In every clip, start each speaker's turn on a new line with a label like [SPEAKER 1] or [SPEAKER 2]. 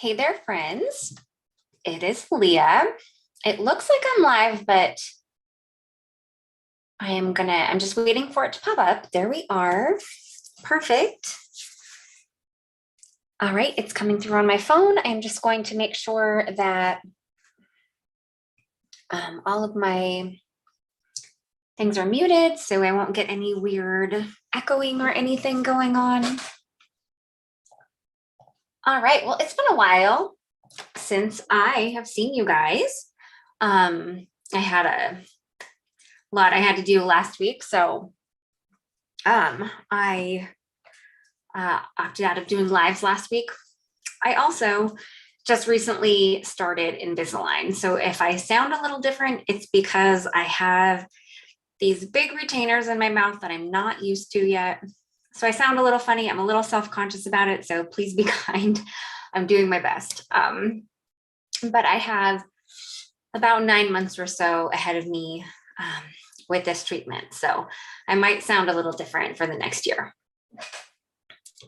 [SPEAKER 1] Hey there, friends. It is Leah. It looks like I'm live, but I'm just waiting for it to pop up. There we are. Perfect. All right, it's coming through on my phone. I'm just going to make sure that all of my things are muted so I won't get any weird echoing or anything going on. All right, well, it's been a while since I have seen you guys. I had a lot I had to do last week, so I opted out of doing lives last week. I also just recently started Invisalign, so if I sound a little different, it's because I have these big retainers in my mouth that I'm not used to yet. So I sound a little funny. I'm a little self-conscious about it, so please be kind. I'm doing my best. But I have about 9 months or so ahead of me with this treatment. So I might sound a little different for the next year.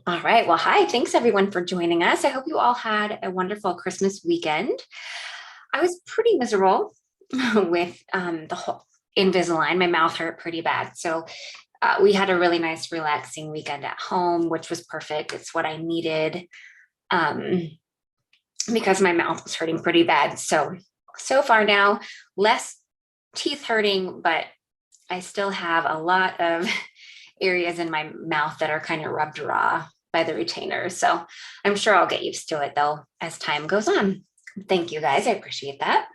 [SPEAKER 1] All right. Well, hi. Thanks everyone for joining us. I hope you all had a wonderful Christmas weekend. I was pretty miserable with the whole Invisalign. My mouth hurt pretty bad. So we had a really nice, relaxing weekend at home, which was perfect. It's what I needed because my mouth was hurting pretty bad. So far now, less teeth hurting, but I still have a lot of areas in my mouth that are kind of rubbed raw by the retainers. So I'm sure I'll get used to it though as time goes on. Thank you guys. I appreciate that.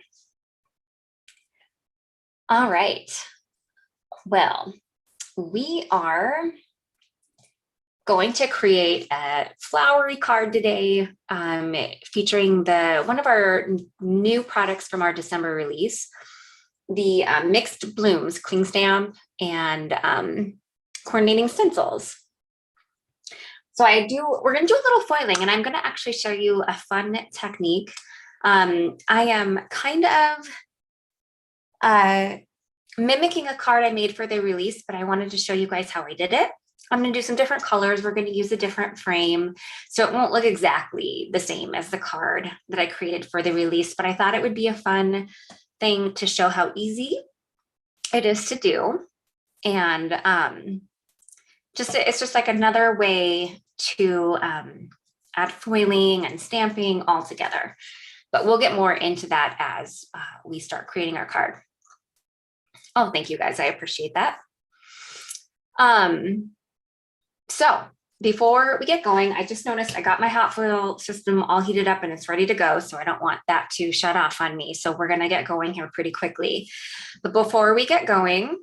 [SPEAKER 1] All right. Well, we are going to create a flowery card today featuring one of our new products from our December release, the Mixed Blooms Cling Stamp and coordinating stencils. So we're going to do a little foiling, and I'm going to actually show you a fun technique. I am kind of mimicking a card I made for the release, but I wanted to show you guys how I did it. I'm going to do some different colors. We're going to use a different frame, so it won't look exactly the same as the card that I created for the release, but I thought it would be a fun thing to show how easy it is to do. And it's just like another way to add foiling and stamping all together. But we'll get more into that as we start creating our card. Oh, thank you guys. I appreciate that. So before we get going, I just noticed I got my hot foil system all heated up and it's ready to go. So I don't want that to shut off on me. So we're going to get going here pretty quickly. But before we get going,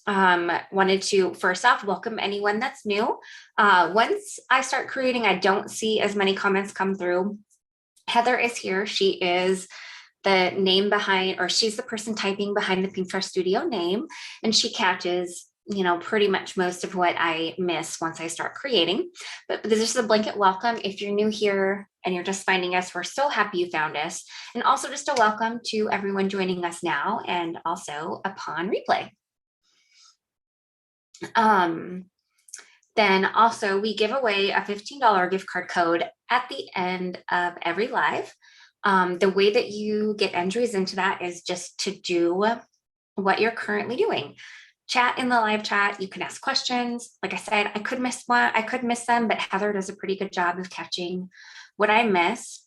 [SPEAKER 1] wanted to first off welcome anyone that's new. Once I start creating, I don't see as many comments come through. Heather is here. She is the name behind, or she's the person typing behind the Pinkfresh Studio name, and she catches pretty much most of what I miss once I start creating. But this is a blanket welcome. If you're new here and you're just finding us, we're so happy you found us. And also just a welcome to everyone joining us now and also upon replay. Then also we give away a $15 gift card code at the end of every live. The way that you get entries into that is just to do what you're currently doing. Chat in the live chat. You can ask questions. Like I said, I could miss them, but Heather does a pretty good job of catching what I miss.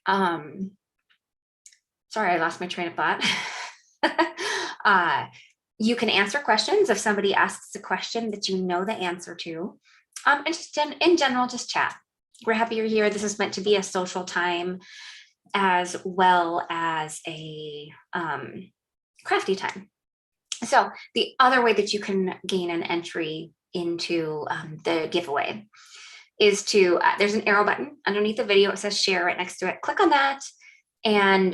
[SPEAKER 1] Sorry, I lost my train of thought. You can answer questions if somebody asks a question that you know the answer to. And just in general, just chat. We're happy you're here. This is meant to be a social time as well as a crafty time. So the other way that you can gain an entry into the giveaway is there's an arrow button underneath the video. It says share right next to it. Click on that and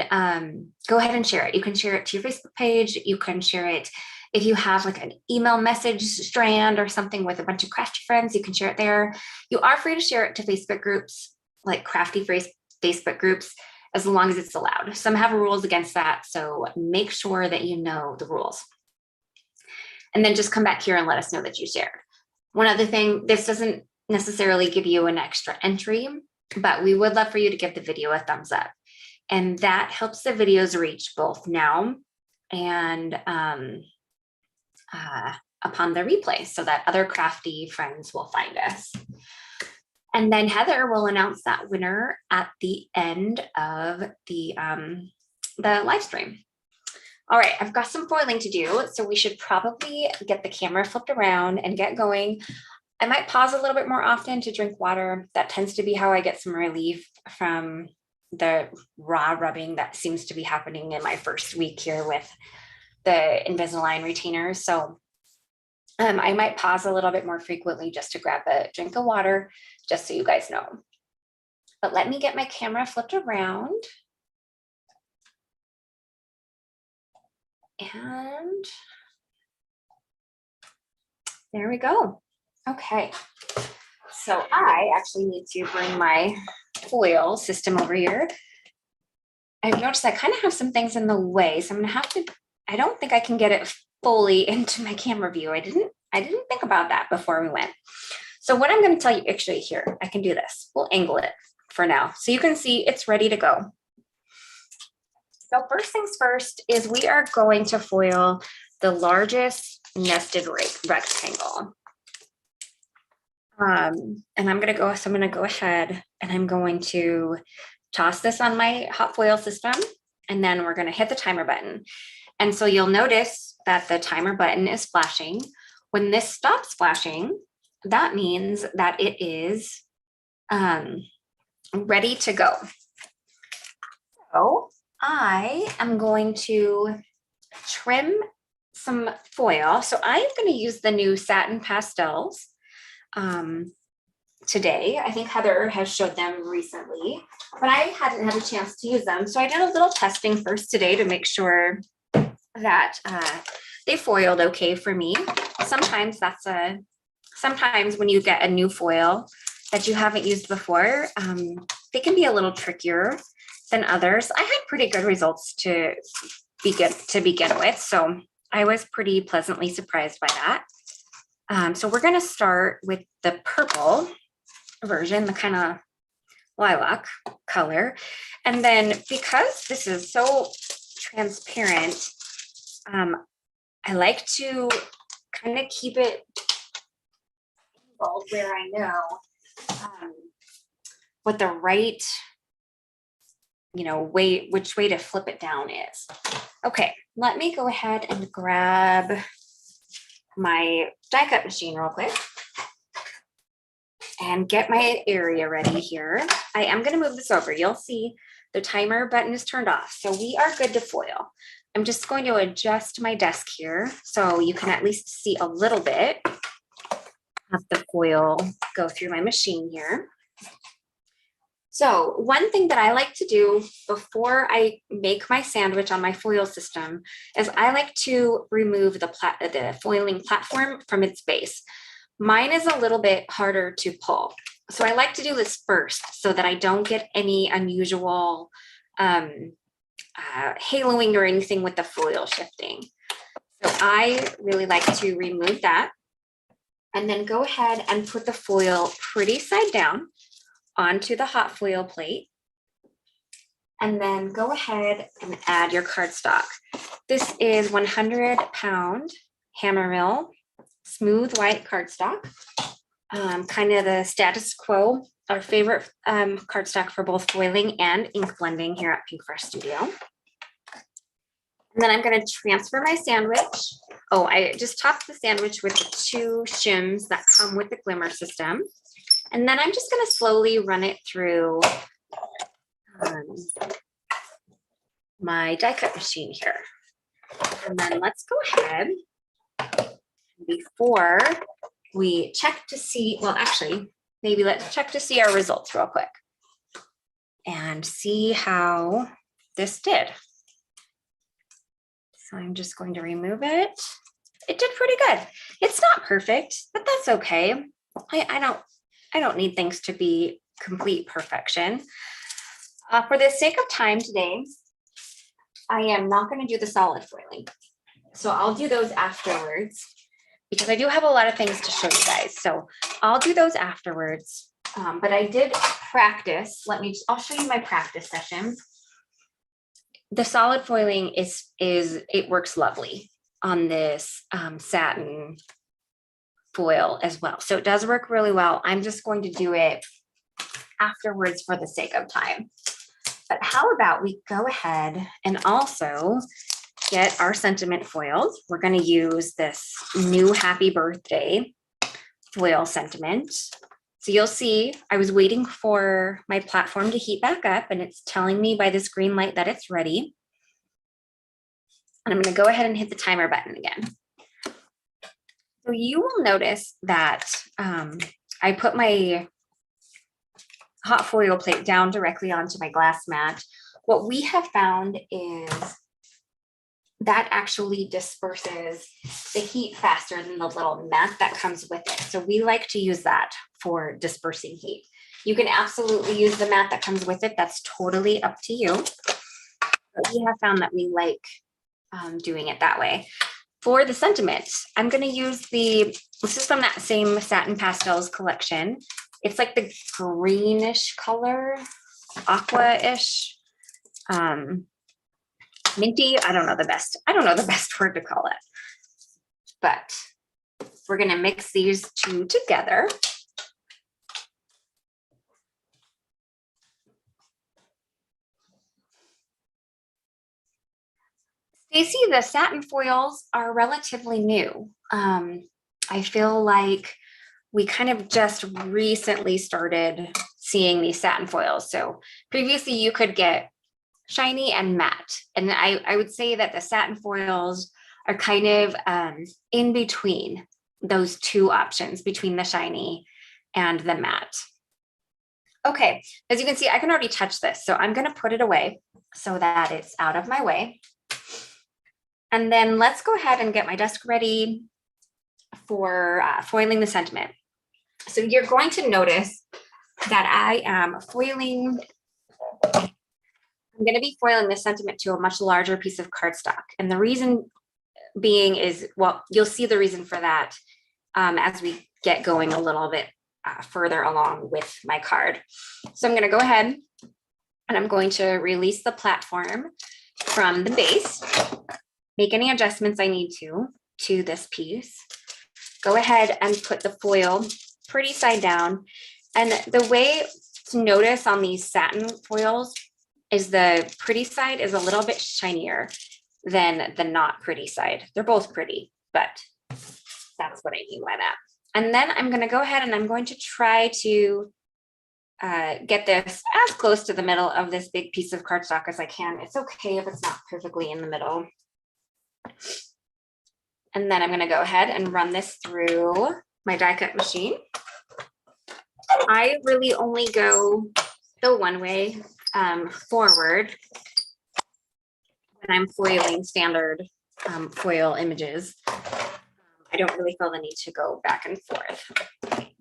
[SPEAKER 1] go ahead and share it. You can share it to your Facebook page. You can share it if you have like an email message strand or something with a bunch of crafty friends, you can share it there. You are free to share it to Facebook groups, like crafty Facebook groups, as long as it's allowed. Some have rules against that, so make sure that you know the rules. And then just come back here and let us know that you shared. One other thing, this doesn't necessarily give you an extra entry. but we would love for you to give the video a thumbs up. And that helps the videos reach both now and upon the replay so that other crafty friends will find us. And then Heather will announce that winner at the end of the live stream. All right, I've got some foiling to do, so we should probably get the camera flipped around and get going. I might pause a little bit more often to drink water. That tends to be how I get some relief from the raw rubbing that seems to be happening in my first week here with the Invisalign retainers. So I might pause a little bit more frequently just to grab a drink of water, just so you guys know. But let me get my camera flipped around. And there we go. Okay, so I actually need to bring my foil system over here. I've noticed I kind of have some things in the way, so I'm gonna have to, I don't think I can get it fully into my camera view. I didn't think about that before we went. So what I'm gonna tell you, actually here, I can do this. We'll angle it for now. So you can see it's ready to go. So first things first is we are going to foil the largest nested rectangle. And I'm going to go ahead and I'm going to toss this on my hot foil system, and then we're going to hit the timer button. And so you'll notice that the timer button is flashing. When this stops flashing, that means that it is ready to go. So I am going to trim some foil. So I'm going to use the new satin pastels today. I think Heather has showed them recently, but I hadn't had a chance to use them. So I did a little testing first today to make sure that they foiled okay for me. Sometimes sometimes when you get a new foil that you haven't used before, they can be a little trickier than others. I had pretty good results to begin with, so I was pretty pleasantly surprised by that. So we're going to start with the purple version, the kind of lilac color, and then because this is so transparent, I like to kind of keep it angled where I know what the right, which way to flip it down is. Okay, let me go ahead and grab my die cut machine real quick and get my area ready here. I am going to move this over. You'll see the timer button is turned off, so we are good to foil. I'm just going to adjust my desk here so you can at least see a little bit of the foil go through my machine here. So one thing that I like to do before I make my sandwich on my foil system is I like to remove the foiling platform from its base. Mine is a little bit harder to pull. So I like to do this first so that I don't get any unusual haloing or anything with the foil shifting. So I really like to remove that and then go ahead and put the foil pretty side down onto the hot foil plate, and then go ahead and add your cardstock. This is 100-pound Hammermill smooth white cardstock, kind of the status quo, our favorite cardstock for both foiling and ink blending here at Pinkfresh Studio. And then I'm going to transfer my sandwich. Oh, I just topped the sandwich with the 2 shims that come with the glimmer system. And then I'm just going to slowly run it through my die cut machine here. And then let's go ahead, before we check to see, well, actually, maybe let's check to see our results real quick and see how this did. So I'm just going to remove it. It did pretty good. It's not perfect, but that's okay. I don't need things to be complete perfection. For the sake of time today, I am not going to do the solid foiling. So I'll do those afterwards because I do have a lot of things to show you guys. So I'll do those afterwards. But I did practice. I'll show you my practice session. The solid foiling it works lovely on this satin foil as well. So it does work really well. I'm just going to do it afterwards for the sake of time. But how about we go ahead and also get our sentiment foils. We're going to use this new Happy Birthday foil sentiment. So you'll see I was waiting for my platform to heat back up, and it's telling me by this green light that it's ready. And I'm going to go ahead and hit the timer button again. So you will notice that I put my hot foil plate down directly onto my glass mat. What we have found is that actually disperses the heat faster than the little mat that comes with it. So we like to use that for dispersing heat. You can absolutely use the mat that comes with it. That's totally up to you. But we have found that we like doing it that way. For the sentiment, I'm going to use this is from that same Satin Pastels collection. It's like the greenish color, aqua-ish, minty. I don't know the best word to call it. But we're going to mix these two together. Stacey, the satin foils are relatively new. I feel like we kind of just recently started seeing these satin foils. So previously you could get shiny and matte. And I would say that the satin foils are kind of in between those two options, between the shiny and the matte. Okay, as you can see, I can already touch this. So I'm going to put it away so that it's out of my way. And then let's go ahead and get my desk ready for foiling the sentiment. So you're going to notice that I am foiling. I'm going to be foiling the sentiment to a much larger piece of cardstock. And the reason being is, well, you'll see the reason for that as we get going a little bit further along with my card. So I'm going to go ahead and I'm going to release the platform from the base. Make any adjustments I need to this piece. Go ahead and put the foil pretty side down. And the way to notice on these satin foils is the pretty side is a little bit shinier than the not pretty side. They're both pretty, but that's what I mean by that. And then I'm going to go ahead and I'm going to try to get this as close to the middle of this big piece of cardstock as I can. It's okay if it's not perfectly in the middle. And then I'm going to go ahead and run this through my die cut machine. I really only go the one way forward when I'm foiling standard foil images. I don't really feel the need to go back and forth. Okay.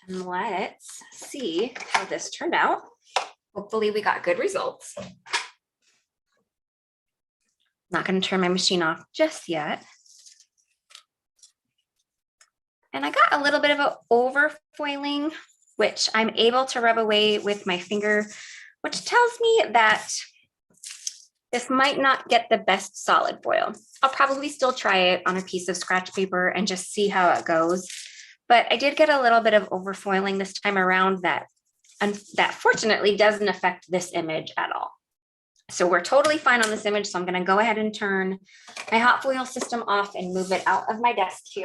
[SPEAKER 1] And let's see how this turned out. Hopefully we got good results. Not going to turn my machine off just yet. And I got a little bit of an over foiling, which I'm able to rub away with my finger, which tells me that this might not get the best solid foil. I'll probably still try it on a piece of scratch paper and just see how it goes. But I did get a little bit of over foiling this time around that fortunately doesn't affect this image at all. So we're totally fine on this image. So I'm going to go ahead and turn my hot foil system off and move it out of my desk here.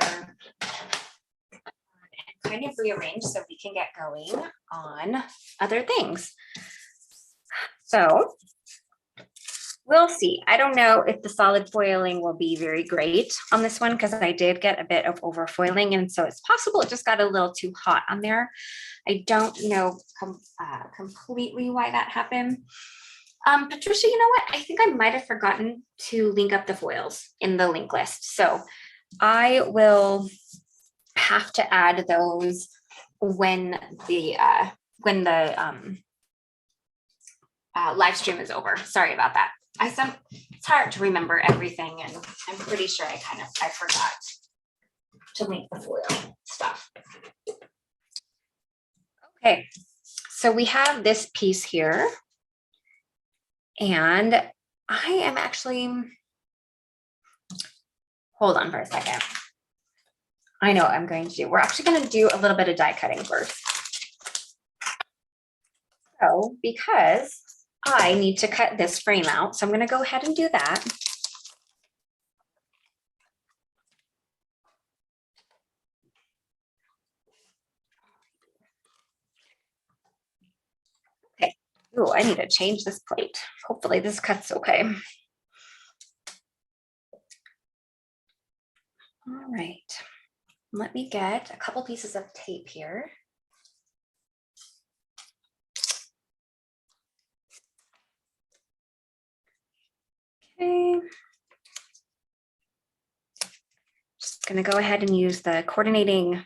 [SPEAKER 1] And kind of rearrange so we can get going on other things. So we'll see. I don't know if the solid foiling will be very great on this one because I did get a bit of over foiling, and so it's possible it just got a little too hot on there. I don't know completely why that happened. Patricia, you know what? I think I might have forgotten to link up the foils in the link list. So I will have to add those when the live stream is over. Sorry about that. It's hard to remember everything, and I'm pretty sure I forgot to link the foil stuff. Okay, so we have this piece here, and I am actually, hold on for a second. I know what I'm going to do. We're actually going to do a little bit of die cutting first. So because I need to cut this frame out, so I'm going to go ahead and do that. Okay. Oh, I need to change this plate. Hopefully this cuts okay. All right. Let me get a couple pieces of tape here. Okay. Just going to go ahead and use the coordinating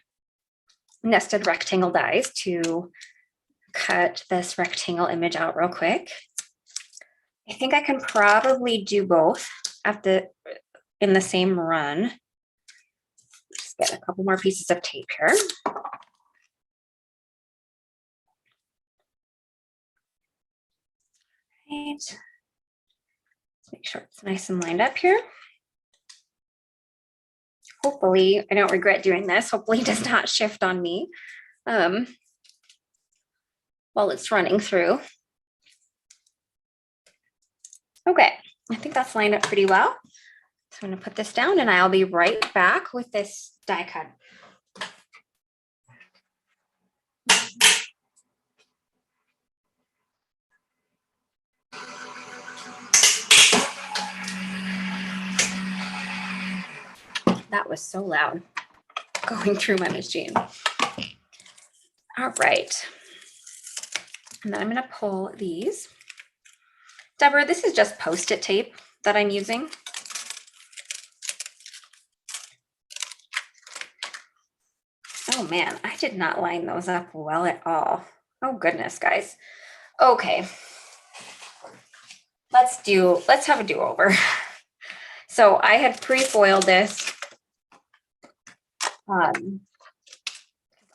[SPEAKER 1] nested rectangle dies to cut this rectangle image out real quick. I think I can probably do both in the same run. Just get a couple more pieces of tape here. Right. Let's make sure it's nice and lined up here. Hopefully, I don't regret doing this. Hopefully it does not shift on me while it's running through. Okay, I think that's lined up pretty well. So I'm gonna put this down and I'll be right back with this die cut. That was so loud going through my machine. All right. And then I'm going to pull these. Deborah, this is just Post-it tape that I'm using. Oh man, I did not line those up well at all. Oh goodness, guys. Okay. Let's have a do-over. So I had pre-foiled this.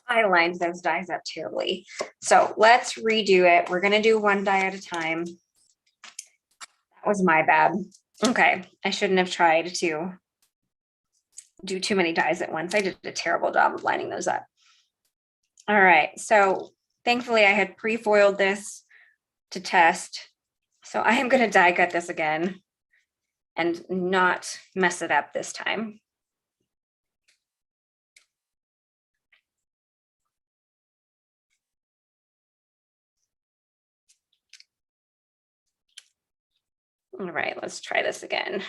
[SPEAKER 1] I lined those dies up terribly. So let's redo it. We're gonna do one die at a time. That was my bad. Okay, I shouldn't have tried to do too many dies at once. I did a terrible job of lining those up. All right, so thankfully I had pre-foiled this to test. So I am gonna die cut this again and not mess it up this time. All right, let's try this again.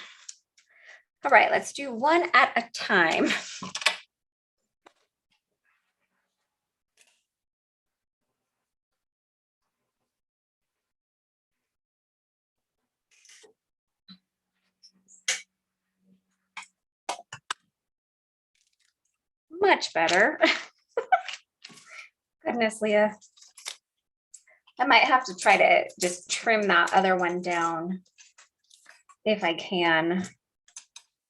[SPEAKER 1] All right, let's do one at a time. Much better. Goodness, Leah. I might have to try to just trim that other one down if I can.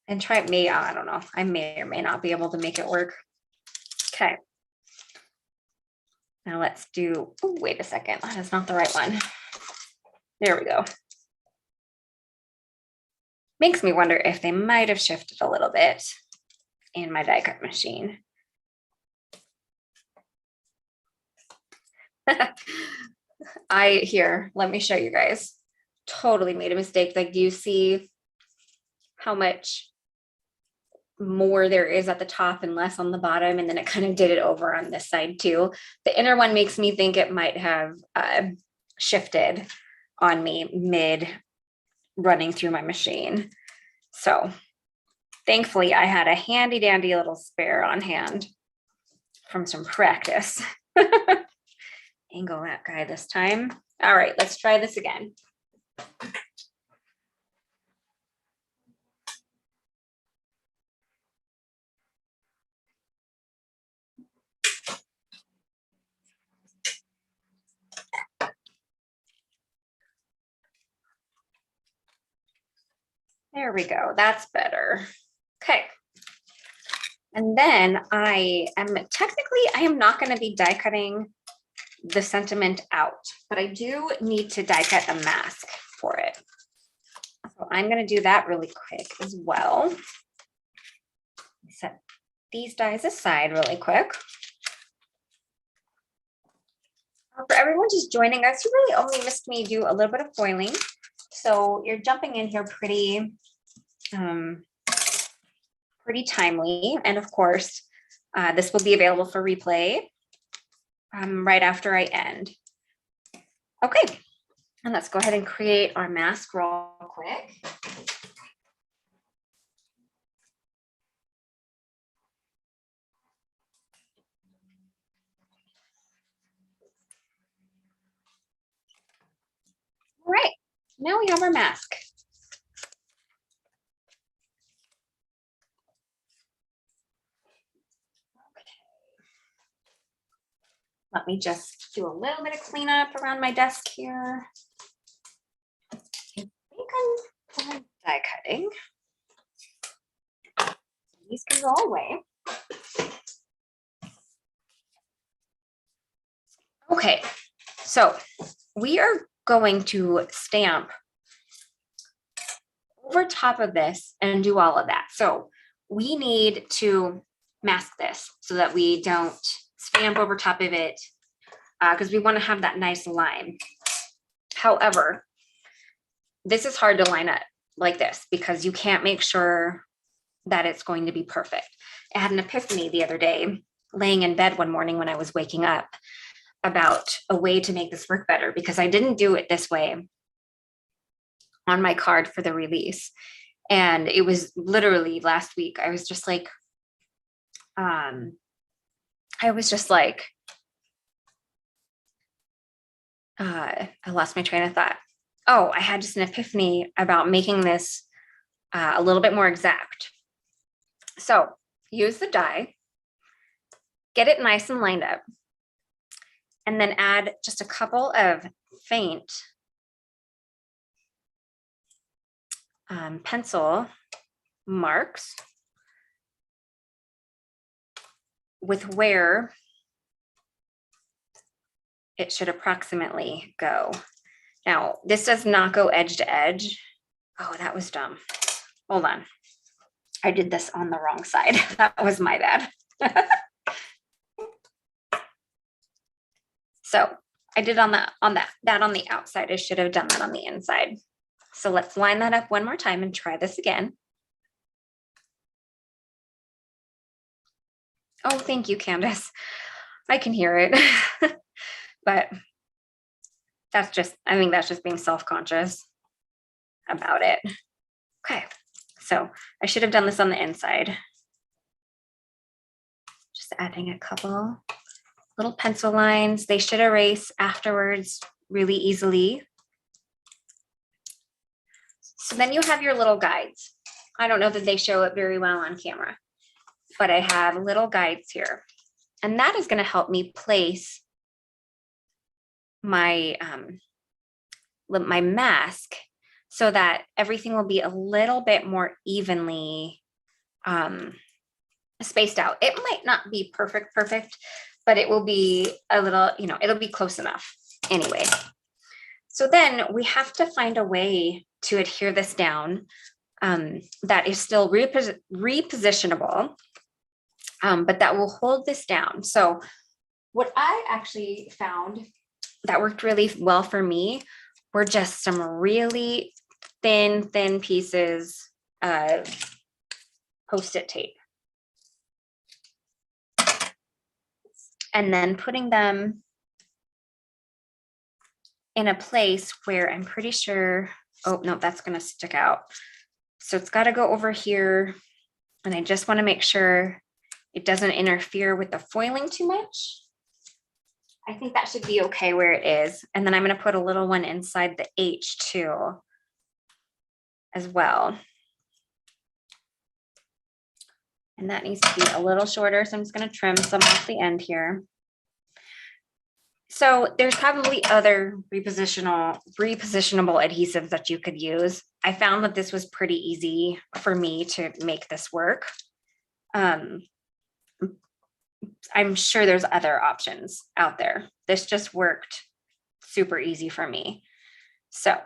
[SPEAKER 1] And try me, I don't know. I may or may not be able to make it work. Okay. Now let's do, oh, wait a second. That is not the right one. There we go. Makes me wonder if they might have shifted a little bit in my die cut machine. Let me show you guys. Totally made a mistake. Like, do you see how much more there is at the top and less on the bottom? And then it kind of did it over on this side too. The inner one makes me think it might have shifted on me mid running through my machine. So thankfully I had a handy dandy little spare on hand from some practice. Angle that guy this time. All right, let's try this again. There we go. That's better. Okay. And then I am not going to be die cutting the sentiment out, but I do need to die cut a mask for it. So I'm going to do that really quick as well. Set these dies aside really quick. For everyone just joining us, you really only missed me do a little bit of foiling. So you're jumping in here pretty timely. And of course, this will be available for replay right after I end. Okay, and let's go ahead and create our mask real quick. All right, now we have our mask. Let me just do a little bit of cleanup around my desk here. I think I'm done die cutting. These can go away. Okay, so we are going to stamp over top of this and do all of that. So we need to mask this so that we don't stamp over top of it because we want to have that nice line. However, this is hard to line up like this because you can't make sure that it's going to be perfect. I had an epiphany the other day, laying in bed one morning when I was waking up, about a way to make this work better because I didn't do it this way on my card for the release. And it was literally last week. I was just like, I lost my train of thought. Oh, I had just an epiphany about making this a little bit more exact. So use the die, get it nice and lined up, and then add just a couple of faint pencil marks with where it should approximately go. Now, this does not go edge to edge. Oh, that was dumb. Hold on. I did this on the wrong side. That was my bad. So I did on that on the outside. I should have done that on the inside. So let's line that up one more time and try this again. Oh, thank you, Candace. I can hear it. But that's just, I think that's just being self-conscious about it. Okay, so I should have done this on the inside. Just adding a couple little pencil lines. They should erase afterwards really easily. So then you have your little guides. I don't know that they show it very well on camera, but I have little guides here. And that is going to help me place my my mask so that everything will be a little bit more evenly spaced out. It might not be perfect, but it will be a little, it'll be close enough anyway. So then we have to find a way to adhere this down that is still repositionable, but that will hold this down. So what I actually found that worked really well for me were just some really thin pieces of Post-it tape. And then putting them in a place where I'm pretty sure, oh no, that's gonna stick out. So it's gotta go over here. And I just wanna make sure it doesn't interfere with the foiling too much. I think that should be okay where it is. And then I'm gonna put a little one inside the H too, as well. And that needs to be a little shorter. So I'm just gonna trim some off the end here. So there's probably other repositionable adhesives that you could use. I found that this was pretty easy for me to make this work. I'm sure there's other options out there. This just worked super easy for me. So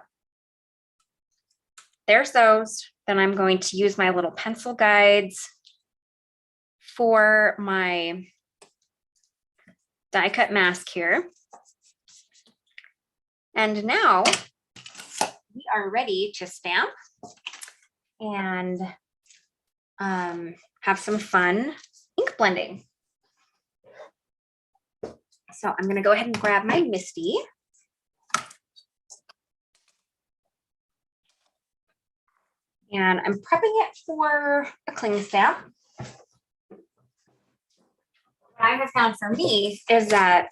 [SPEAKER 1] there's those. Then I'm going to use my little pencil guides for my die cut mask here. And now we are ready to stamp and have some fun ink blending. So I'm going to go ahead and grab my Misty. And I'm prepping it for a cling stamp. What I have found for me is that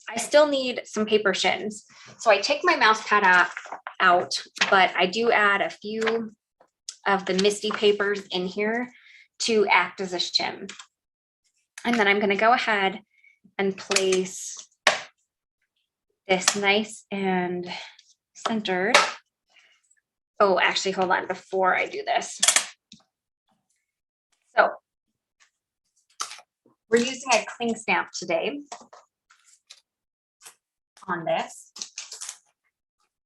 [SPEAKER 1] I still need some paper shins. So I take my mouse pad out, but I do add a few of the Misty papers in here to act as a shim. And then I'm going to go ahead and place this nice and centered. Oh, actually, hold on before I do this. So we're using a cling stamp today on this.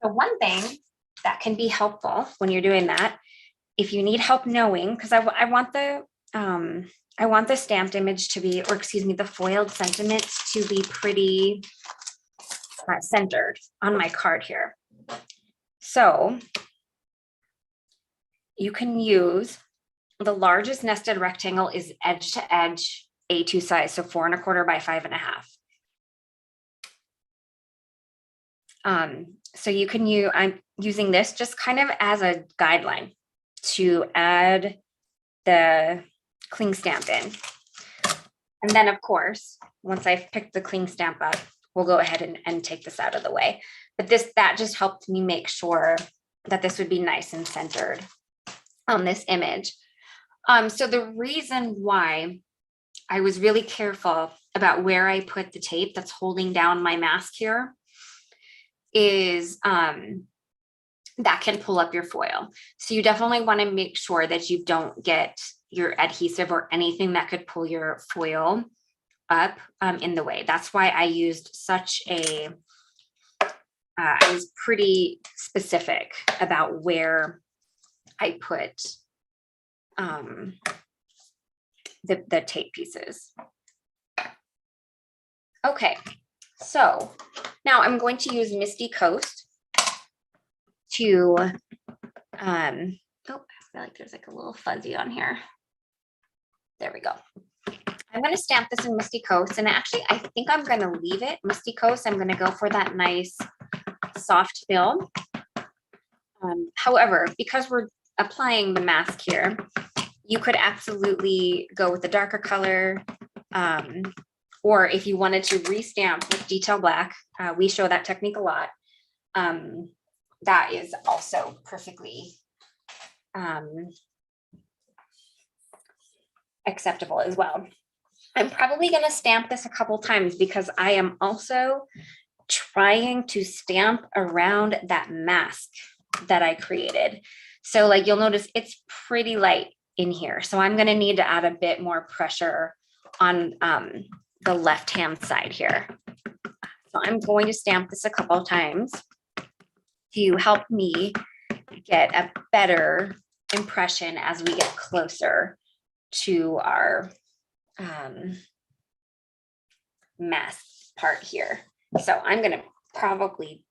[SPEAKER 1] So one thing that can be helpful when you're doing that, if you need help knowing, because I want the stamped image to be, or excuse me, the foiled sentiments to be pretty centered on my card here. So you can use the largest nested rectangle is edge to edge A2 size, so 4 1/4 by 5 1/2. So you can use, I'm using this just kind of as a guideline to add the cling stamp in. And then of course, once I've picked the cling stamp up, we'll go ahead and take this out of the way. But that just helped me make sure that this would be nice and centered on this image. So the reason why I was really careful about where I put the tape that's holding down my mask here is that can pull up your foil. So you definitely want to make sure that you don't get your adhesive or anything that could pull your foil up in the way. That's why I used such a, I was pretty specific about where I put the tape pieces. Okay, so now I'm going to use Misty Coast to, oh, I feel like there's like a little fuzzy on here. There we go. I'm going to stamp this in Misty Coast, and actually I think I'm going to leave it Misty Coast. I'm going to go for that nice soft fill. However, because we're applying the mask here, you could absolutely go with the darker color, or if you wanted to restamp with detail black, we show that technique a lot. That is also perfectly acceptable as well. I'm probably going to stamp this a couple times because I am also trying to stamp around that mask that I created. So like you'll notice it's pretty light in here. So I'm going to need to add a bit more pressure on the left-hand side here. So I'm going to stamp this a couple of times to help me get a better impression as we get closer to our mask part here. So I'm going to probably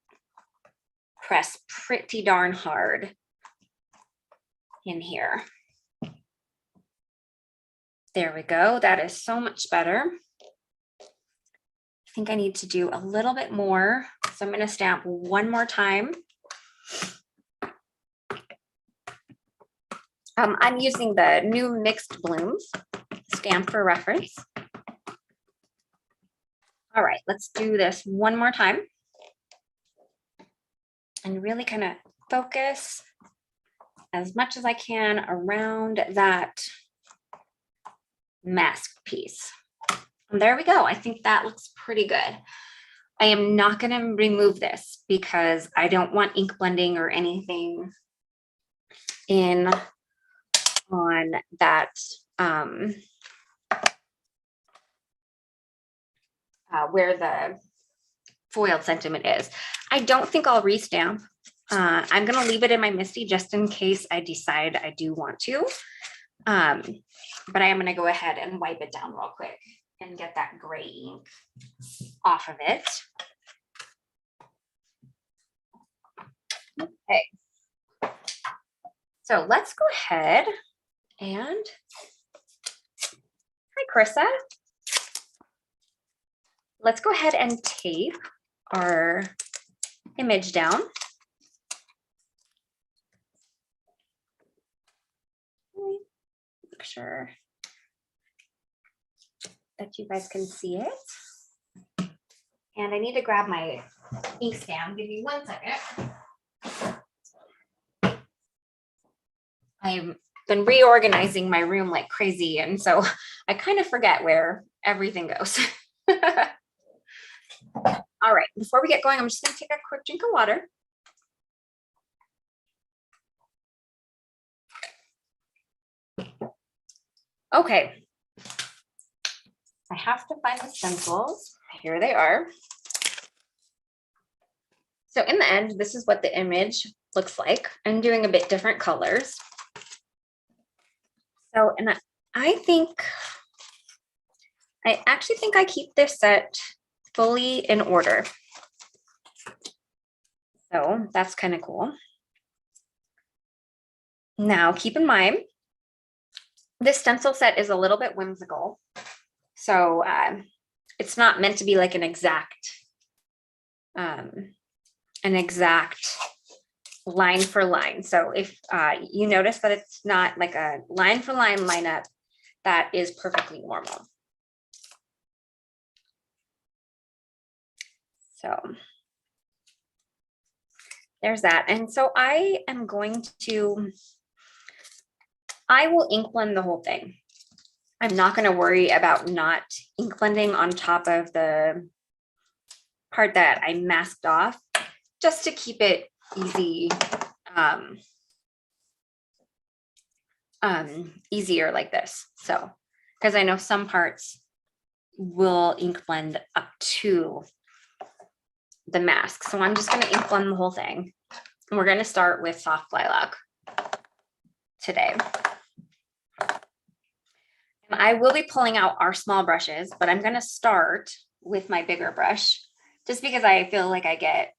[SPEAKER 1] press pretty darn hard in here. There we go. That is so much better. I think I need to do a little bit more. So I'm going to stamp one more time. I'm using the new Mixed Blooms stamp for reference. All right, let's do this one more time. And really kind of focus as much as I can around that mask piece. And there we go. I think that looks pretty good. I am not going to remove this because I don't want ink blending or anything in on that where the foiled sentiment is. I don't think I'll restamp. I'm going to leave it in my Misty just in case I decide I do want to. But I am going to go ahead and wipe it down real quick and get that gray ink off of it. Okay. So let's go ahead and, hi, Carissa. Let's go ahead and tape our image down. Make sure that you guys can see it. And I need to grab my ink stand. Give me 1 second. I've been reorganizing my room like crazy, and so I kind of forget where everything goes. All right, before we get going, I'm just going to take a quick drink of water. Okay, I have to find the stencils. Here they are. So in the end, this is what the image looks like. I'm doing a bit different colors. So, and I actually think I keep this set fully in order. So that's kind of cool. Now, keep in mind, this stencil set is a little bit whimsical. So it's not meant to be like an exact line for line. So if you notice that it's not like a line for line lineup, that is perfectly normal. So there's that. And so I will ink blend the whole thing. I'm not going to worry about not ink blending on top of the part that I masked off, just to keep it easy, easier like this. So, because I know some parts will ink blend up to the mask. So I'm just going to ink blend the whole thing. And we're going to start with soft lilac today. And I will be pulling out our small brushes, but I'm going to start with my bigger brush, just because I feel like I get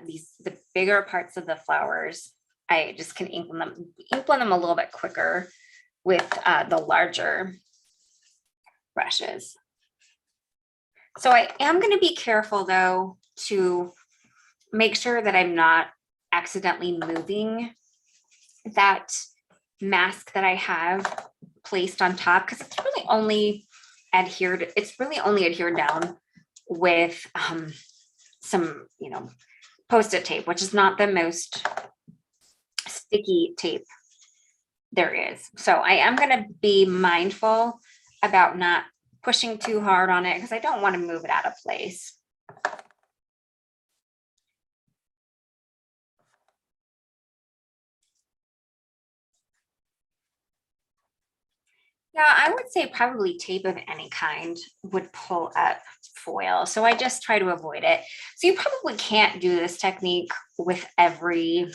[SPEAKER 1] the bigger parts of the flowers. I just can ink blend them a little bit quicker with the larger brushes. So I am going to be careful though to make sure that I'm not accidentally moving that mask that I have placed on top, because it's really only adhered down with some, Post-it tape, which is not the most sticky tape there is. So I am going to be mindful about not pushing too hard on it, because I don't want to move it out of place. Yeah, I would say probably tape of any kind would pull up foil. So I just try to avoid it. So you probably can't do this technique with every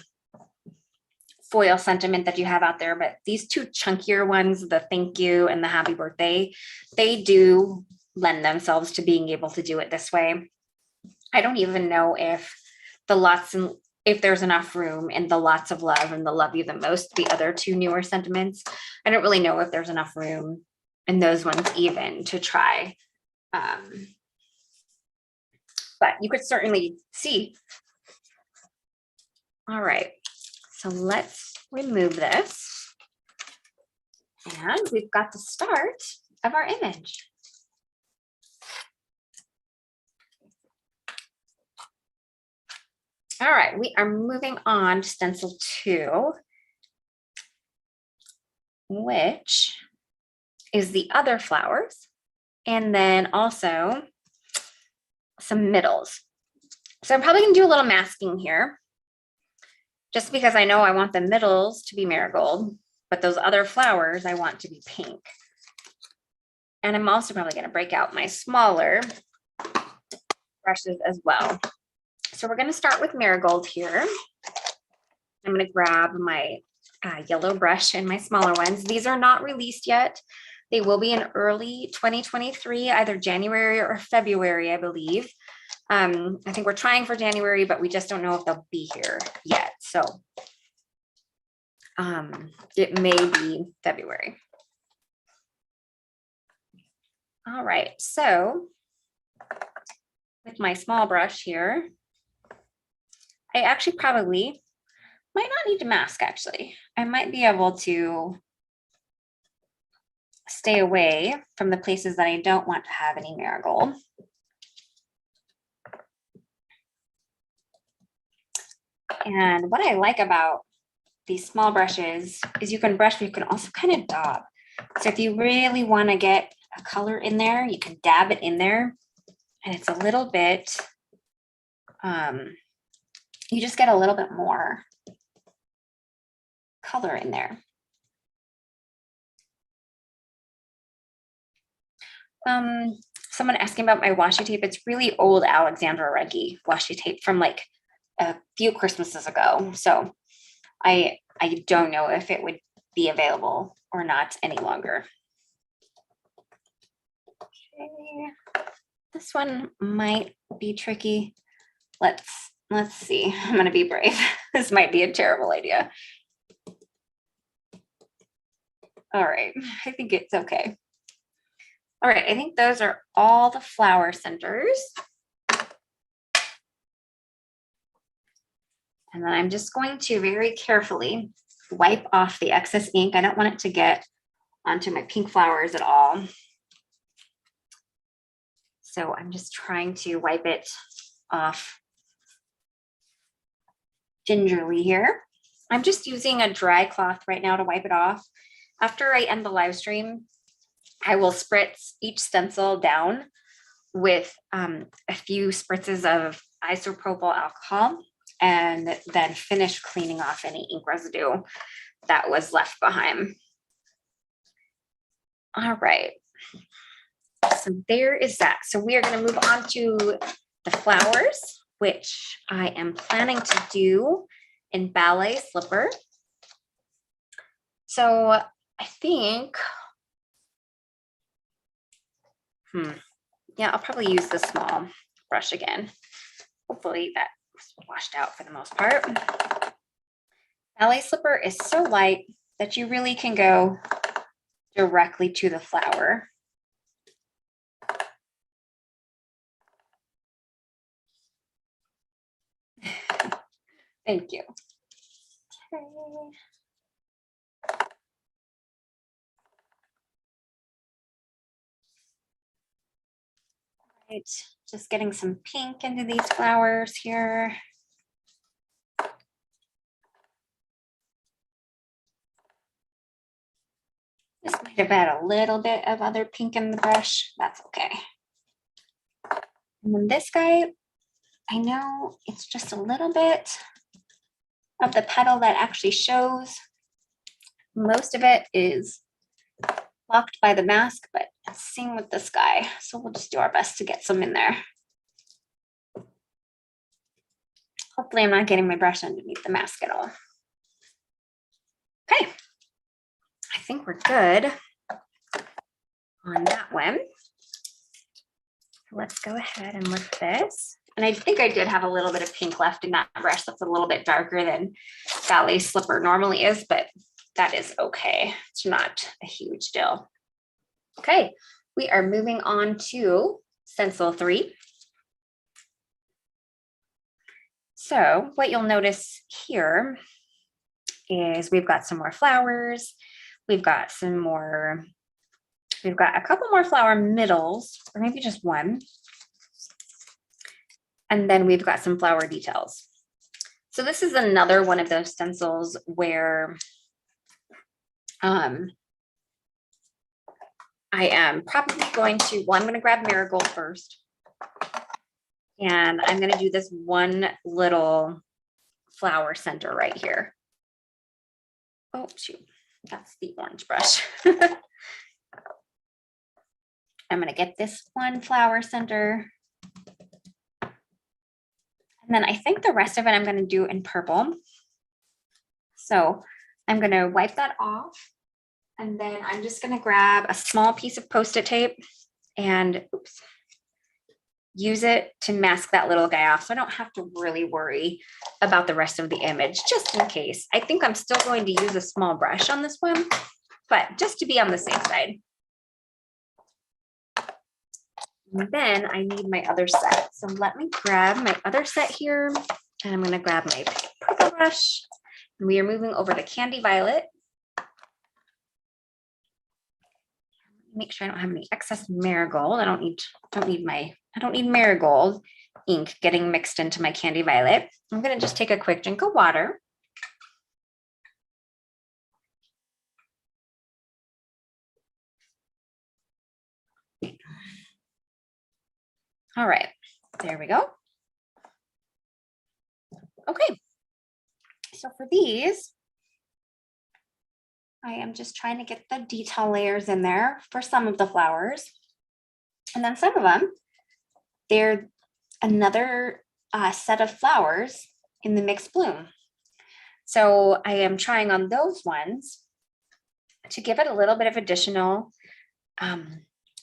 [SPEAKER 1] foil sentiment that you have out there, but these two chunkier ones, the thank you and the happy birthday, they do lend themselves to being able to do it this way. I don't even know if if there's enough room in the lots of love and the love you the most, the other two newer sentiments. I don't really know if there's enough room in those ones even to try. But you could certainly see. All right, so let's remove this. And we've got the start of our image. All right, we are moving on to stencil 2, which is the other flowers, and then also some middles. So I'm probably gonna do a little masking here, just because I know I want the middles to be marigold, but those other flowers I want to be pink. And I'm also probably going to break out my smaller brushes as well. So we're going to start with Marigold here. I'm going to grab my yellow brush and my smaller ones. These are not released yet. They will be in early 2023, either January or February, I believe. I think we're trying for January, but we just don't know if they'll be here yet. So it may be February. All right, so with my small brush here, I actually probably might not need to mask actually. I might be able to stay away from the places that I don't want to have any marigold. And what I like about these small brushes is you can brush, but you can also kind of dab. So if you really want to get a color in there, you can dab it in there. And it's a little bit, you just get a little bit more color in there. Someone asking about my washi tape. It's really old Alexandra Reggie washi tape from like a few Christmases ago. So I don't know if it would be available or not any longer. Okay. This one might be tricky. Let's see. I'm gonna be brave. This might be a terrible idea. All right, I think it's okay. All right, I think those are all the flower centers. And then I'm just going to very carefully wipe off the excess ink. I don't want it to get onto my pink flowers at all. So I'm just trying to wipe it off gingerly here. I'm just using a dry cloth right now to wipe it off. After I end the live stream, I will spritz each stencil down with a few spritzes of isopropyl alcohol and then finish cleaning off any ink residue that was left behind. All right. So there is that. So we are going to move on to the flowers, which I am planning to do in Ballet Slipper. So I think, yeah, I'll probably use the small brush again. Hopefully that was washed out for the most part. Ballet Slipper is so light that you really can go directly to the flower. Thank you. Okay. Right, just getting some pink into these flowers here. This might have had a little bit of other pink in the brush. That's okay. And then this guy, I know it's just a little bit of the petal that actually shows. Most of it is blocked by the mask, but same with this guy. So we'll just do our best to get some in there. Hopefully I'm not getting my brush underneath the mask at all. Okay, I think we're good on that one. Let's go ahead and lift this. And I think I did have a little bit of pink left in that brush. That's a little bit darker than Ballet Slipper normally is, but that is okay. It's not a huge deal. Okay, we are moving on to Stencil 3. So what you'll notice here is we've got some more flowers. We've got a couple more flower middles, or maybe just one. And then we've got some flower details. So this is another one of those stencils where I am probably going to, well, I'm going to grab Marigold first. And I'm going to do this one little flower center right here. Oh, shoot. That's the orange brush. I'm going to get this one flower center. And then I think the rest of it I'm going to do in purple. So I'm going to wipe that off. And then I'm just going to grab a small piece of Post-it tape and use it to mask that little guy off. So I don't have to really worry about the rest of the image, just in case. I think I'm still going to use a small brush on this one, but just to be on the safe side. And then I need my other set. So let me grab my other set here, and I'm going to grab my purple brush. And we are moving over to Candy Violet. Make sure I don't have any excess Marigold. I don't need Marigold ink getting mixed into my Candy Violet. I'm going to just take a quick drink of water. All right, there we go. Okay, so for these, I am just trying to get the detail layers in there for some of the flowers. And then some of them, they're another set of flowers in the mixed bloom. So I am trying on those ones to give it a little bit of additional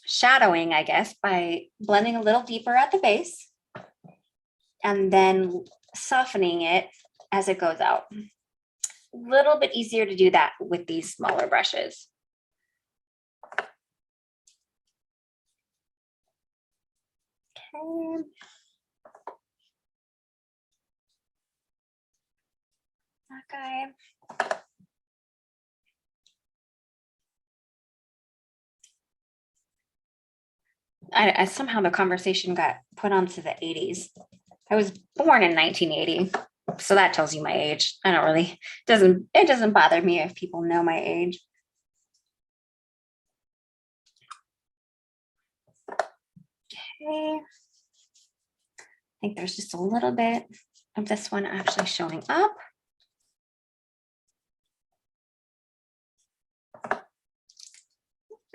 [SPEAKER 1] shadowing, I guess, by blending a little deeper at the base and then softening it as it goes out. A little bit easier to do that with these smaller brushes. Okay. Okay. I somehow the conversation got put onto the 80s. I was born in 1980, so that tells you my age. I don't really, it doesn't bother me if people know my age. Okay. I think there's just a little bit of this one actually showing up.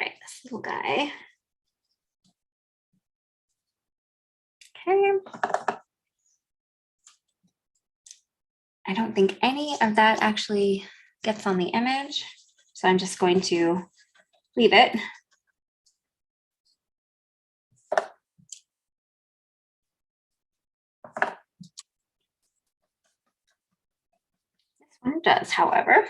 [SPEAKER 1] Right, this little guy. Okay. I don't think any of that actually gets on the image, so I'm just going to leave it. This one does, however.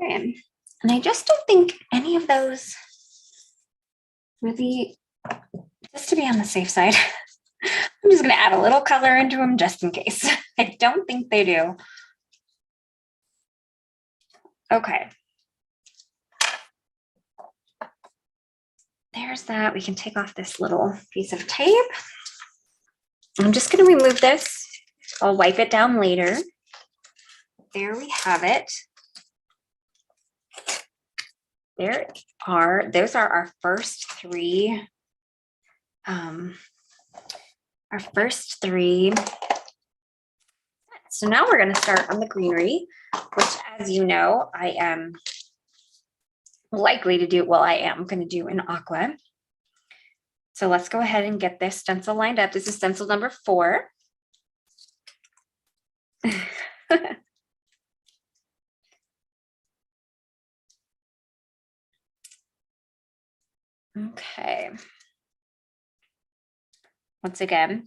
[SPEAKER 1] Okay. And I just don't think any of those really, just to be on the safe side, I'm just going to add a little color into them just in case. I don't think they do. Okay. There's that. We can take off this little piece of tape. I'm just going to remove this. I'll wipe it down later. There we have it. Those are our first three. So now we're going to start on the greenery, which, as you know, I am likely to do, well, I am going to do in aqua. So let's go ahead and get this stencil lined up. This is stencil number 4. Okay. Once again,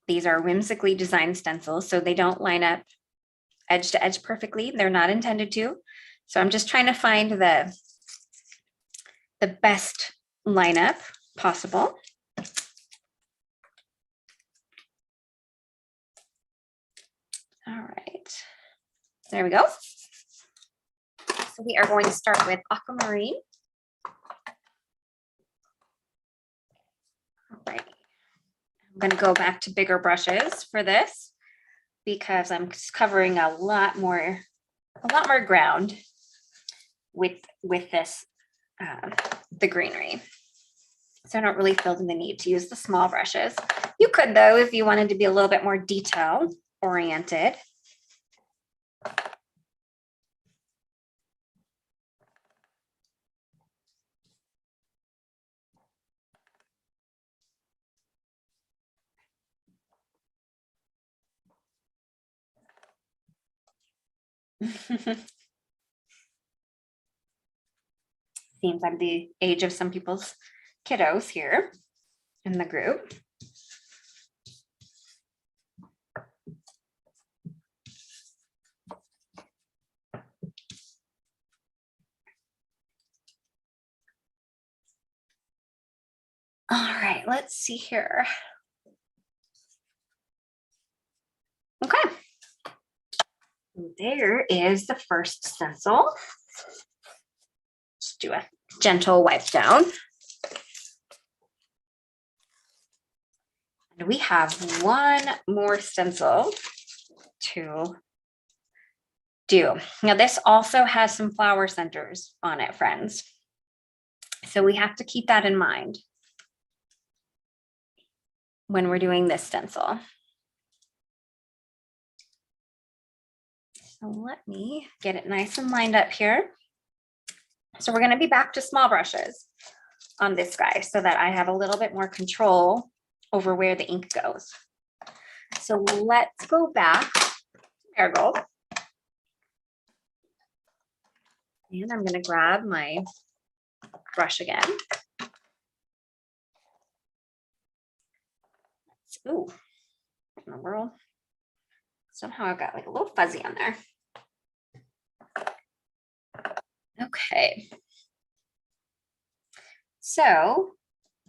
[SPEAKER 1] these are whimsically designed stencils, so they don't line up edge to edge perfectly. They're not intended to. So I'm just trying to find the best lineup possible. All right, there we go. So we are going to start with aquamarine. All right. I'm going to go back to bigger brushes for this because I'm covering a lot more ground with this the greenery. So I don't really feel the need to use the small brushes. You could, though, if you wanted to be a little bit more detail oriented. Seems I'm the age of some people's kiddos here in the group. All right, let's see here. Okay. There is the first stencil. Just do a gentle wipe down. And we have one more stencil to do. Now this also has some flower centers on it, friends. So we have to keep that in mind when we're doing this stencil. So let me get it nice and lined up here. So we're going to be back to small brushes on this guy so that I have a little bit more control over where the ink goes. So let's go back to Marigold. And I'm going to grab my brush again. Ooh, what in the world? Somehow I've got like a little fuzzy on there. Okay. So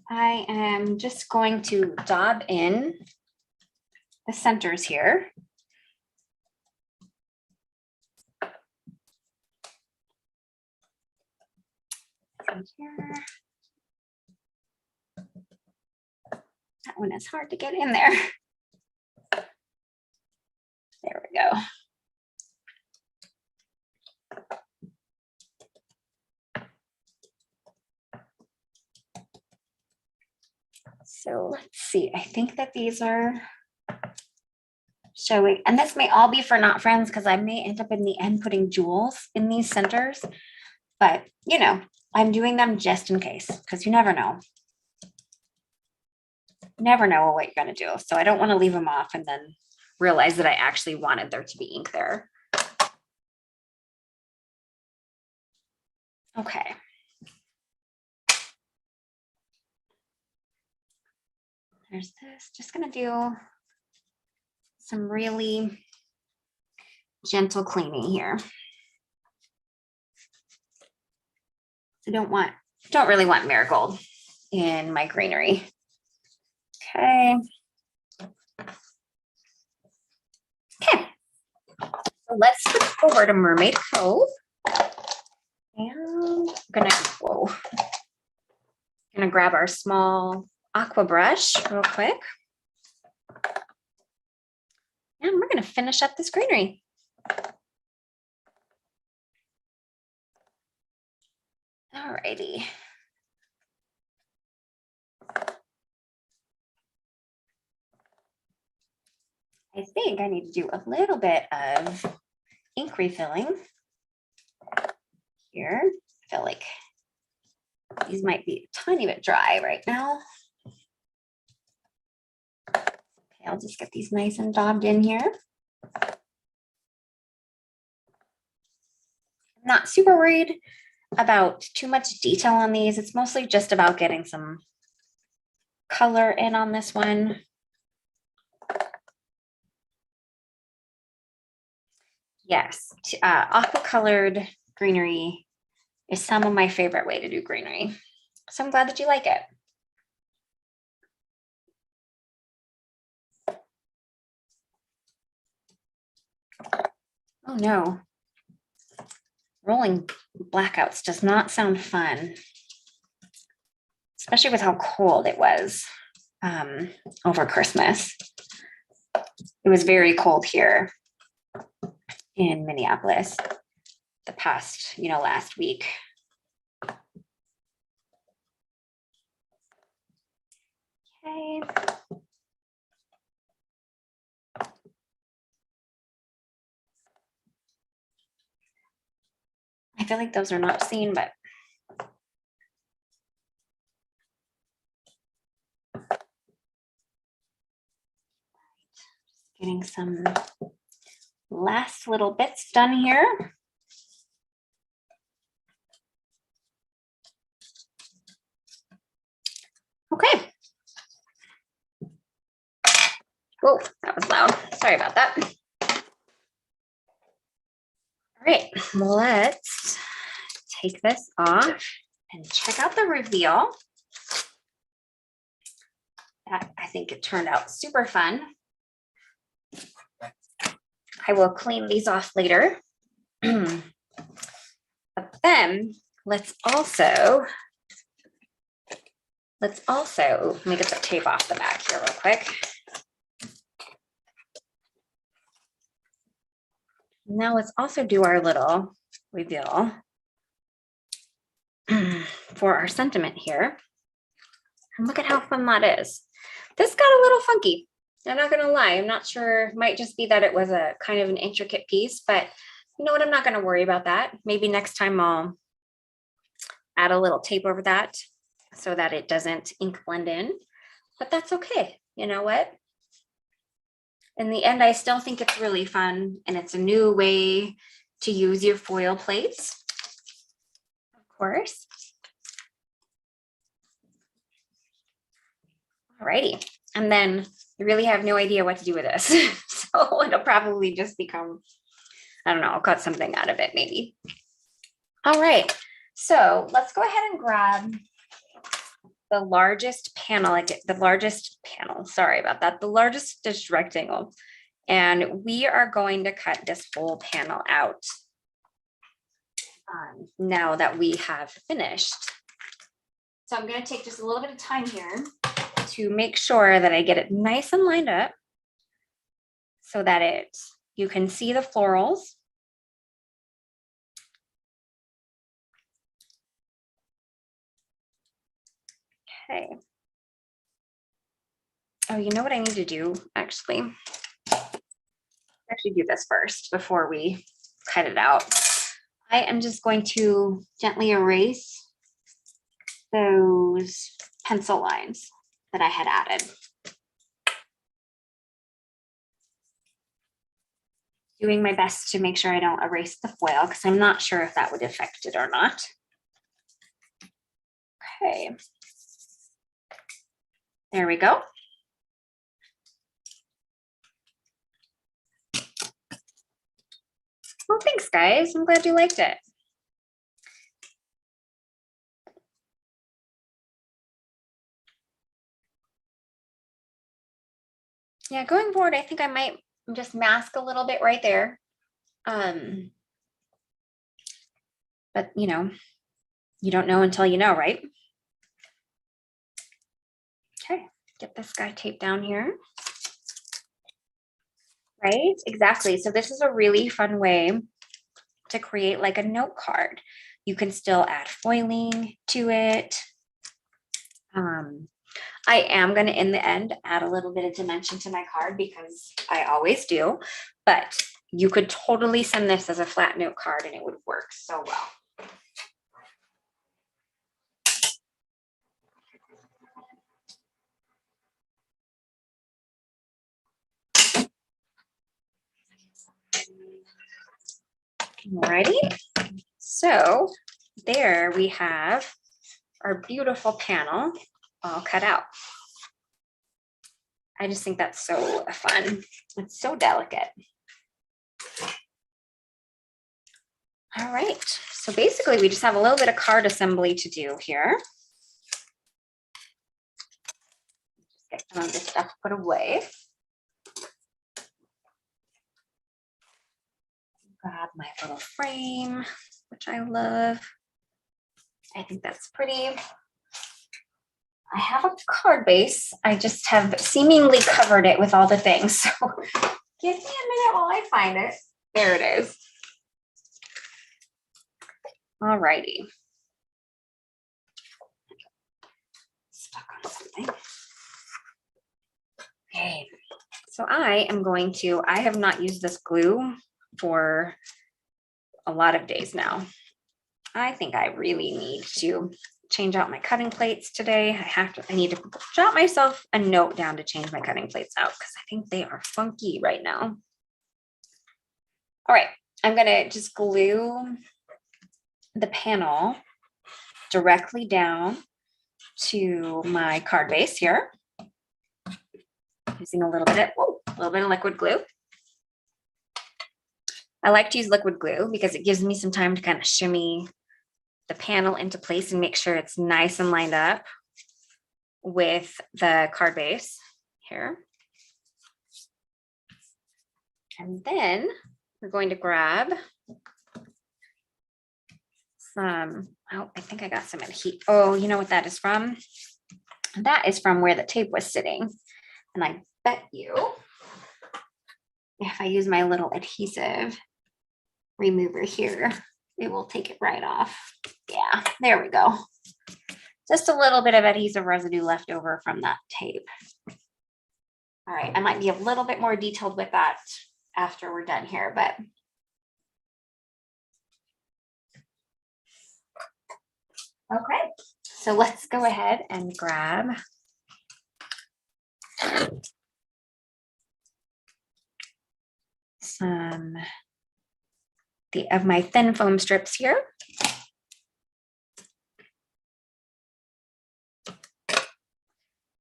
[SPEAKER 1] I am just going to dab in the centers here. Here. That one is hard to get in there. There we go. So let's see, I think that these are showing, and this may all be for not friends because I may end up in the end putting jewels in these centers, but you know, I'm doing them just in case because you never know. Never know what you're going to do. So I don't want to leave them off and then realize that I actually wanted there to be ink there. Okay. There's this, just going to do some really gentle cleaning here. I don't really want marigold in my greenery. Okay. Okay. So let's switch over to Mermaid Cove. And I'm gonna grab our small aqua brush real quick. And we're gonna finish up this greenery. All righty. I think I need to do a little bit of ink refilling here. I feel like these might be a tiny bit dry right now. Okay, I'll just get these nice and daubed in here. I'm not super worried about too much detail on these. It's mostly just about getting some color in on this one. Yes, aqua colored greenery is some of my favorite way to do greenery. So I'm glad that you like it. Oh no. Rolling blackouts does not sound fun, especially with how cold it was over Christmas. It was very cold here in Minneapolis the past, last week. Okay. I feel like those are not seen, but just getting some last little bits done here. Okay. Whoa, that was loud. Sorry about that. All right, let's take this off and check out the reveal. That, I think it turned out super fun. I will clean these off later. But then let's also, let me get the tape off the back here real quick. Now let's also do our little reveal for our sentiment here. And look at how fun that is. This got a little funky. I'm not gonna lie, I'm not sure, it might just be that it was a kind of an intricate piece, but you know what, I'm not gonna worry about that. Maybe next time I'll add a little tape over that so that it doesn't ink blend in, but that's okay. You know what? In the end, I still think it's really fun and it's a new way to use your foil plates, of course. Alrighty, and then I really have no idea what to do with this. So it'll probably just become, I don't know, I'll cut something out of it maybe. All right, so let's go ahead and grab the largest panel, sorry about that, the largest stitched rectangle. And we are going to cut this whole panel out now that we have finished. So I'm going to take just a little bit of time here to make sure that I get it nice and lined up so that you can see the florals. Okay. Oh, you know what I need to do, actually? Actually do this first before we cut it out. I am just going to gently erase those pencil lines that I had added. Doing my best to make sure I don't erase the foil because I'm not sure if that would affect it or not. Okay. There we go. Well, thanks, guys. I'm glad you liked it. Yeah, going forward, I think I might just mask a little bit right there. But, you know, you don't know until you know, right? Okay, get this guy taped down here. Right, exactly. So this is a really fun way to create like a note card. You can still add foiling to it. I am going to, in the end, add a little bit of dimension to my card because I always do, but you could totally send this as a flat note card and it would work so well. Alrighty, so there we have our beautiful panel all cut out. I just think that's so fun. It's so delicate. All right, so basically we just have a little bit of card assembly to do here. Just get some of this stuff put away. Grab my little frame, which I love. I think that's pretty. I have a card base. I just have seemingly covered it with all the things. So give me a minute while I find it. There it is. All righty. Stuck on something. Okay. So I have not used this glue for a lot of days now. I think I really need to change out my cutting plates today. I need to jot myself a note down to change my cutting plates out because I think they are funky right now. All right, I'm gonna just glue the panel directly down to my card base here, using a little bit of liquid glue. I like to use liquid glue because it gives me some time to kind of shimmy the panel into place and make sure it's nice and lined up with the card base here. And then we're going to grab some, oh, I think I got some adhesive. Oh, you know what that is from? That is from where the tape was sitting. And I bet you, if I use my little adhesive remover here, it will take it right off. Yeah, there we go. Just a little bit of adhesive residue left over from that tape. All right, I might be a little bit more detailed with that after we're done here, but okay, so let's go ahead and grab some of my thin foam strips here.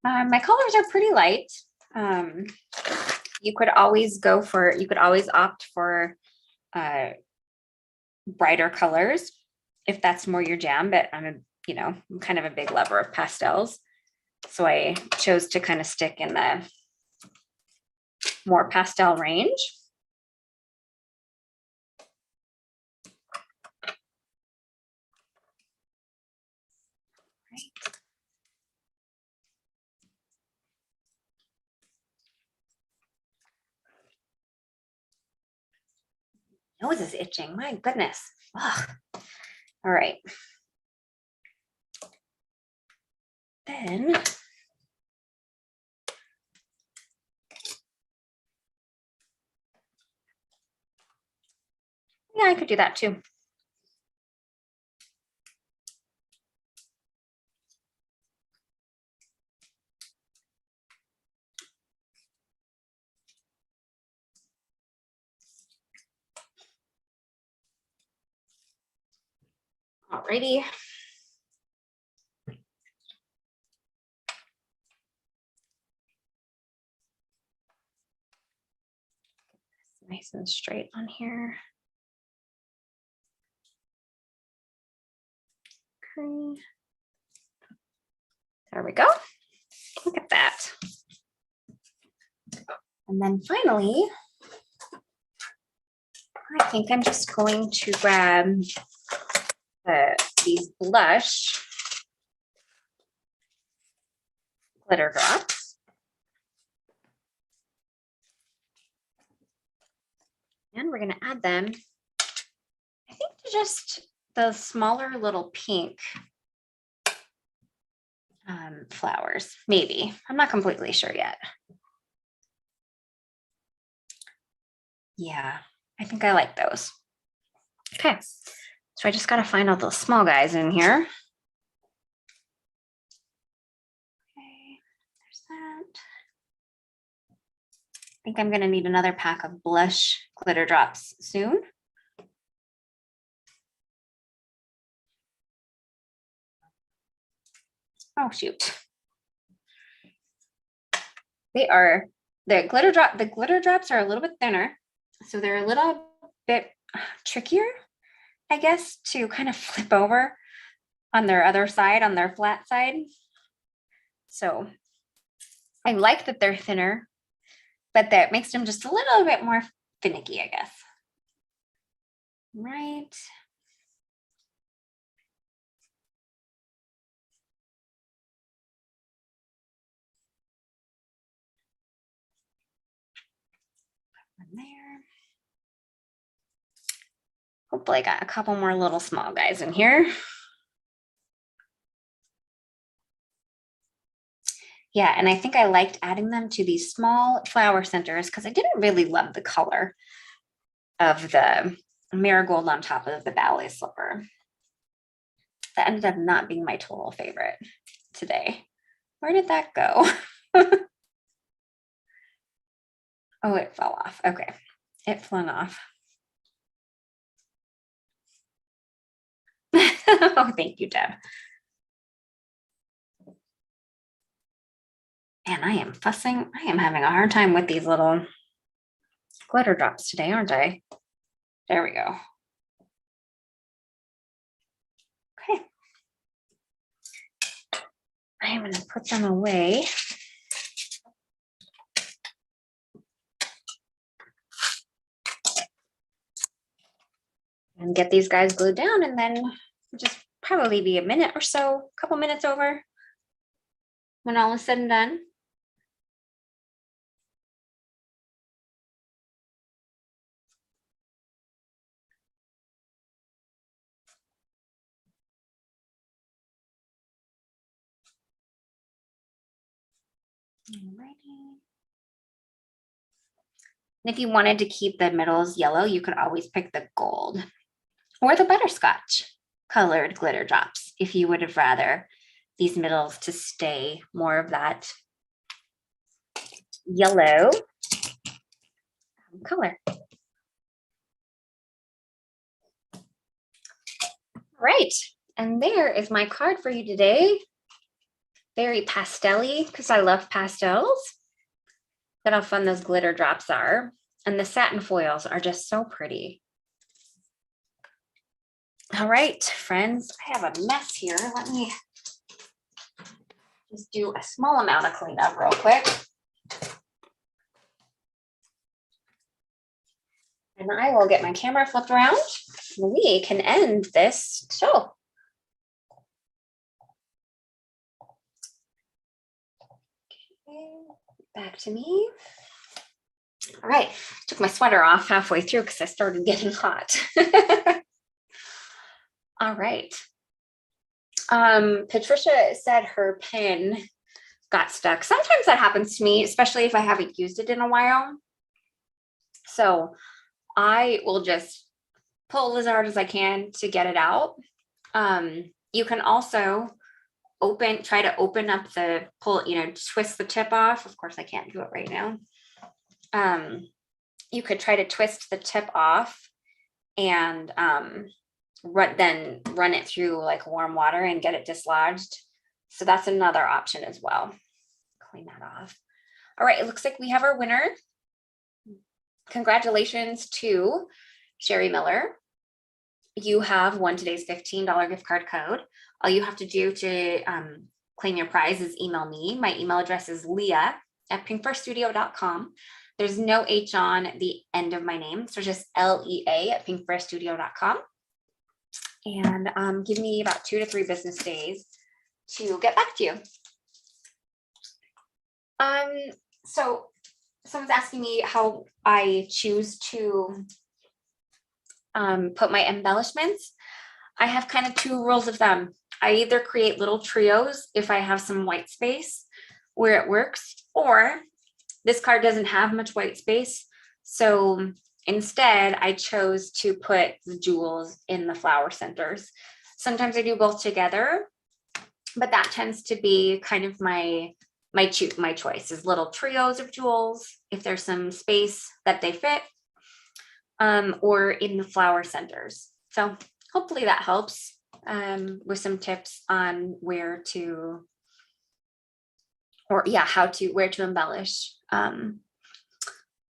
[SPEAKER 1] My colors are pretty light. You could always opt for brighter colors if that's more your jam, but I'm kind of a big lover of pastels. So I chose to kind of stick in the more pastel range. Nose is itching, my goodness. Ugh. All right. Then yeah, I could do that too. Alrighty. Nice and straight on here. Okay. There we go. Look at that. And then finally, I think I'm just going to grab these blush glitter drops. And we're going to add them, I think, to just the smaller little pink flowers, maybe. I'm not completely sure yet. Yeah, I think I like those. Okay, so I just got to find all those small guys in here. Okay, there's that. I think I'm going to need another pack of blush glitter drops soon. Oh, shoot. The glitter drops are a little bit thinner, so they're a little bit trickier, I guess, to kind of flip over on their other side, on their flat side. So I like that they're thinner, but that makes them just a little bit more finicky, I guess. Right. There. Hopefully I got a couple more little small guys in here. Yeah, and I think I liked adding them to these small flower centers because I didn't really love the color of the marigold on top of the ballet slipper. That ended up not being my total favorite today. Where did that go? Oh, it fell off. Okay, it flung off. Oh, thank you, Deb. And I am fussing. I am having a hard time with these little glitter drops today, aren't I? There we go. Okay. I am going to put them away. And get these guys glued down, and then just probably be a minute or so, a couple minutes over when all is said and done. Alrighty. And if you wanted to keep the middles yellow, you could always pick the gold or the butterscotch colored glitter drops if you would have rather these middles to stay more of that yellow color. Right, and there is my card for you today. Very pastel-y because I love pastels. Look at how fun those glitter drops are. And the satin foils are just so pretty. All right, friends, I have a mess here. Let me just do a small amount of cleanup real quick. And I will get my camera flipped around. And we can end this show. Okay, back to me. All right, took my sweater off halfway through because I started getting hot. All right. Patricia said her pen got stuck. Sometimes that happens to me, especially if I haven't used it in a while. So I will just pull as hard as I can to get it out. You can also try to open up twist the tip off. Of course, I can't do it right now. You could try to twist the tip off and then run it through like warm water and get it dislodged. So that's another option as well. Clean that off. All right, it looks like we have our winner. Congratulations to Sherry Miller. You have won today's $15 gift card code. All you have to do to claim your prize is email me. My email address is leah@pinkfreshstudio.com. There's no H on the end of my name, so just LEA@pinkfreshstudio.com. And give me about 2 to 3 business days to get back to you. So someone's asking me how I choose to put my embellishments. I have kind of 2 rules of thumb. I either create little trios if I have some white space where it works, or this card doesn't have much white space. So instead, I chose to put the jewels in the flower centers. Sometimes I do both together, but that tends to be kind of my choice is little trios of jewels if there's some space that they fit, or in the flower centers. So hopefully that helps with some tips on where to embellish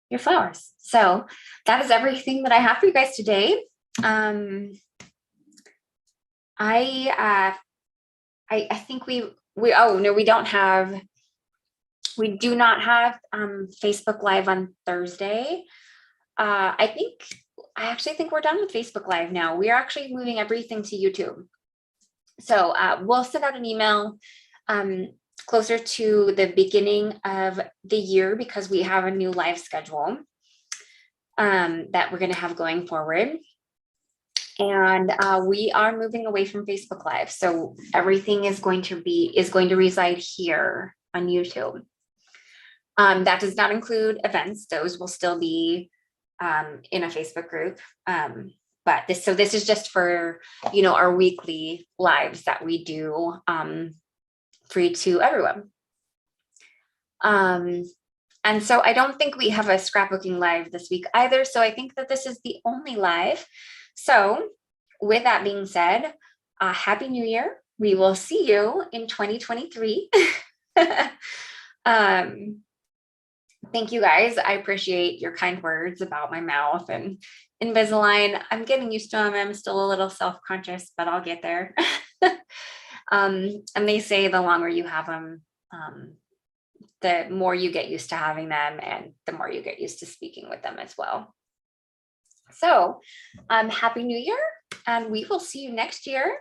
[SPEAKER 1] your flowers. So that is everything that I have for you guys today. I think we do not have Facebook Live on Thursday. I actually think we're done with Facebook Live now. We are actually moving everything to YouTube. So we'll send out an email closer to the beginning of the year because we have a new live schedule that we're going to have going forward. And we are moving away from Facebook Live. So everything is going to reside here on YouTube. That does not include events. Those will still be in a Facebook group. But this is just for, our weekly lives that we do free to everyone. And so I don't think we have a scrapbooking live this week either. So I think that this is the only live. So with that being said, Happy New Year. We will see you in 2023. Thank you guys. I appreciate your kind words about my mouth and Invisalign. I'm getting used to them. I'm still a little self-conscious, but I'll get there. And they say the longer you have them, the more you get used to having them and the more you get used to speaking with them as well. So Happy New Year, and we will see you next year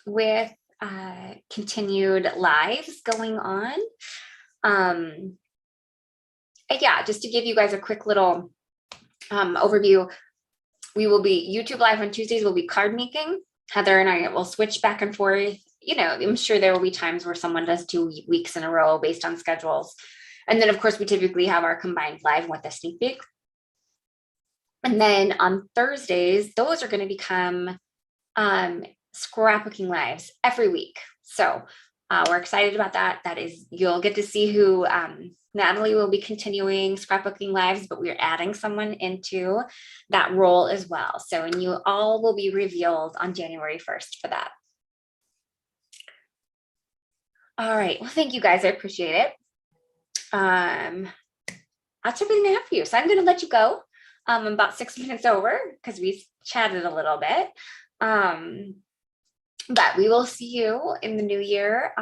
[SPEAKER 1] with continued lives going on. Yeah, just to give you guys a quick little overview, we will be YouTube live on Tuesdays. We'll be card making. Heather and I will switch back and forth. You know, I'm sure there will be times where someone does 2 weeks in a row based on schedules. And then of course we typically have our combined live with a sneak peek. And then on Thursdays, those are going to become scrapbooking lives every week. So we're excited about that. That is, you'll get to see who Natalie will be continuing scrapbooking lives, but we're adding someone into that role as well. So, and you all will be revealed on January 1st for that. All right. Well, thank you guys. I appreciate it. That's everything I have for you. So I'm going to let you go. I'm about 6 minutes over because we chatted a little bit. But we will see you in the new year.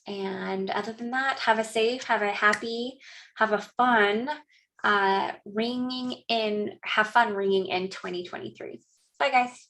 [SPEAKER 1] And other than that, have a safe, have a happy, have a fun ringing in 2023. Bye, guys.